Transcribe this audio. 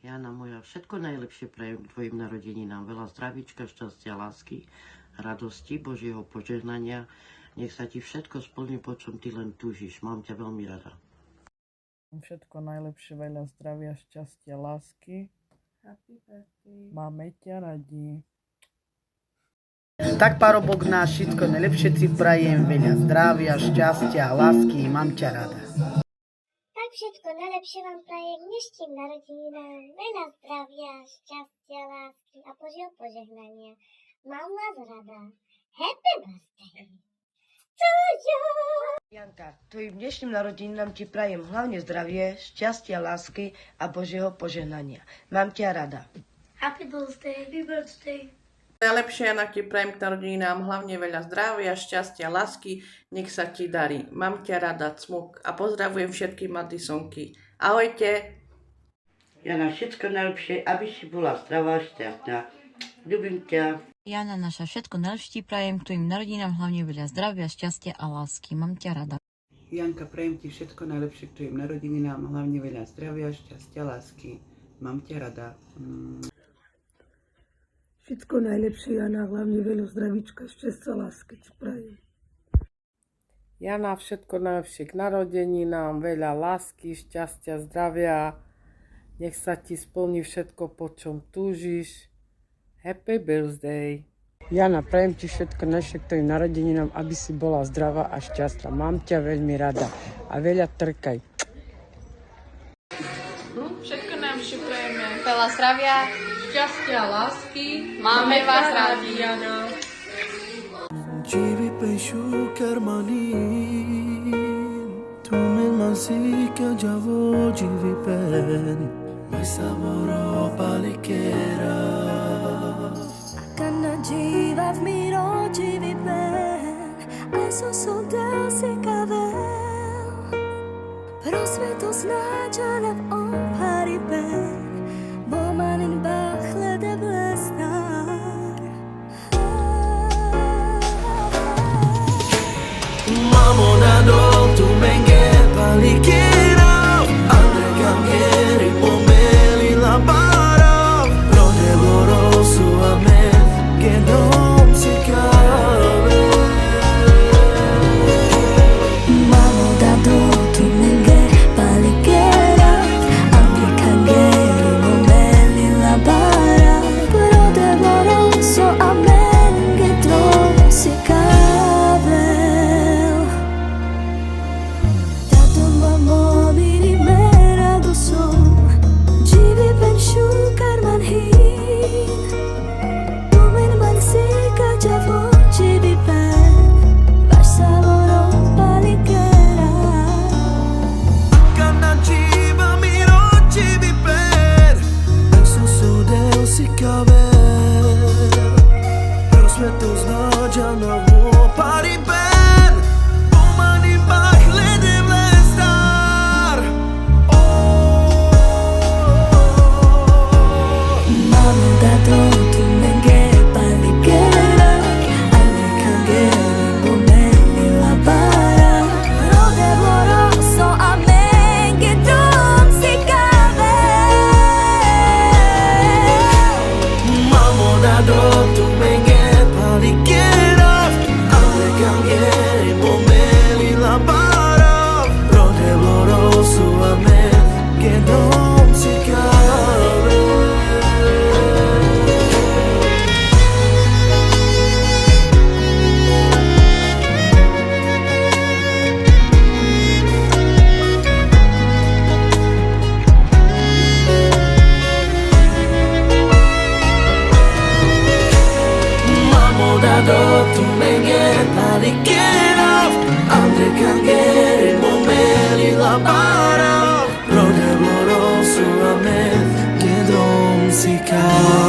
Jana moja, všetko najlepšie prajem k tvojim narodeninám. Veľa zdravíčka, šťastia, lásky, radosti, Božieho požehnania. Nech sa ti všetko splní, po čom ty len túžiš. Mám ťa veľmi rada. Všetko najlepšie, veľa zdravia, šťastia, lásky. Happy birthday. Máme ťa radi. Tak parobok náš, všetko najlepšie ti prajem, veľa zdravia, šťastia, lásky, mám ťa rada. Tak všetko najlepšie vám prajem k dnešným narodeninám, veľa zdravia, šťastia, lásky a Božieho požehnania. Mám vás rada. Happy birthday to you! Janka, tvojim dnešným narodeninám ti prajem hlavne zdravie, šťastia, lásky a Božieho požehnania. Mám ťa rada. Happy birthday. Happy birthday. Najlepšie, Jana, ti prajem k narodeninám hlavne veľa zdravia, šťastia, lásky, nech sa ti darí. Mám ťa rada, cmuk. A pozdravujem všetky Madisonky. Ahojte. Jana, všetko najlepšie, aby si bola zdravá, šťastná. Ľubím ťa. Jana naša, všetko najlepšie prajem k tvojim narodinám, hlavne veľa zdravia, šťastia a lásky. Mám ťa rada. Janka, prajem ti všetko najlepšie k tvojim narodeninám, hlavne veľa zdravia, šťastia, lásky. Mám ťa rada. Všetko najlepšie, Jana, hlavne veľa zdravíčka, šťastia, lásky ti prajem. Jana, všetko najlepšie k narodeninám, veľa lásky, šťastia, zdravia. Nech sa ti splní všetko, po čom túžiš. Happy birthday. Jana, prajem ti všetko najlepšie k tvojim narodeninám, aby si bola zdravá a šťastná. Mám ťa veľmi rada a veľa trkaj. Všetko najlepšie prajeme. Veľa zdravia, Šťastia, lásky. máme vás rádi. Jana. جيبي بيشو كرمانين تو من منسيك جاو جيبي بين ما يسابورو بالكيرا Akan najiva v miro živi ben, aj so soldel si kavel. Prosveto značana v opari ben, momanin bachlede blesnar. Mamo na dol tu menge palikera Andre cambieri pomeli la para Rode loroso a me che non si cave Mamo da tu menge palikera, anche cangheri momelli la bara, però doloroso a me che non si cave. Dato mamma mi rimera do sol, jivi ben shukar manhin, tumen man sika javo jivi ben, varsavoro palikera. Kana jiva miro jivi per Adesso sudeo si cave Prosvetto znađana u pari ben Umani bahle devle star Mamo dato tu menge palikera, anche cangheri momelli la bara, rode loroso a me che non si cave. Mamo da tu menge palikera Andre cambieri pomeli la bara Rode loroso a me che non si cave Mamo da tu menge palikera Andre cambieri momeli la bara Rode loroso a me che non si cade